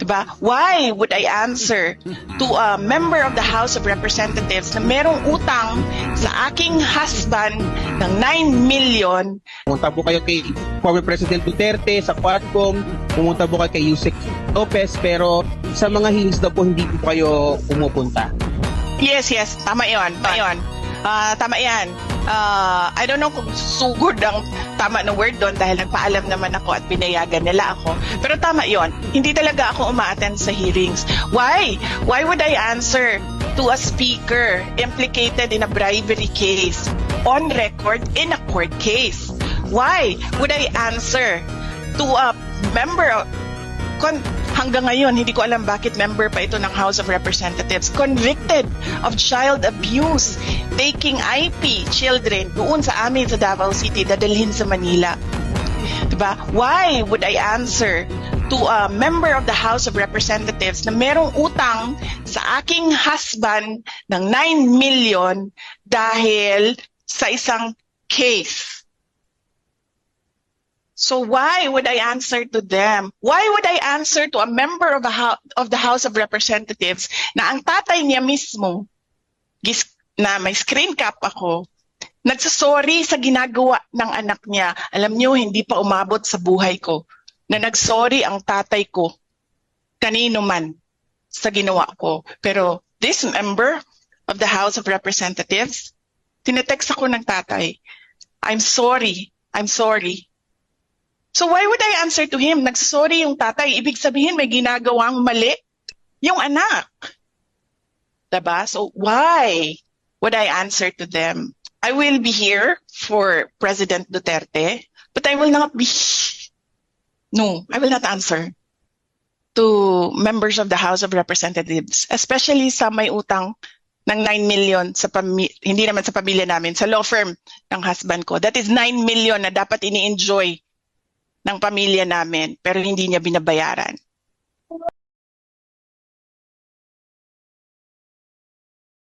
Diba? Why would I answer to a member of the House of Representatives na merong utang sa aking husband ng 9 million? Pumunta po kayo kay former President Duterte sa Quadcom, pumunta po kayo kay Yusek Lopez, pero sa mga hearings daw po hindi po kayo pumupunta. Yes, tama yun. Tama yan. I don't know kung sugod ang tama na word doon dahil nagpaalam naman ako at pinayagan nila ako. Pero tama yon. Hindi talaga ako umaattend sa hearings. Why? Why would I answer to a speaker implicated in a bribery case on record in a court case? Why would I answer to a member of hanggang ngayon, hindi ko alam bakit member pa ito ng House of Representatives, convicted of child abuse, taking IP children doon sa amin sa Davao City, dadalhin sa Manila. Diba? Why would I answer to a member of the House of Representatives na merong utang sa aking husband ng 9 million dahil sa isang case? So why would I answer to them? Why would I answer to a member of the House of Representatives na ang tatay niya mismo, na may screen cap ako, nagsasorry sa ginagawa ng anak niya? Alam niyo, hindi pa umabot sa buhay ko na nagsorry ang tatay ko kanino man sa ginawa ko. Pero this member of the House of Representatives, tinetext ako ng tatay, I'm sorry. So why would I answer to him? Nagsasorry yung tatay. Ibig sabihin may ginagawang mali yung anak. Diba? So why would I answer to them? I will be here for President Duterte, but I will not answer to members of the House of Representatives, especially sa may utang ng 9 million sa hindi naman sa pamilya namin, sa law firm ng husband ko. That is 9 million na dapat ini-enjoy ng pamilya namin, pero hindi niya binabayaran.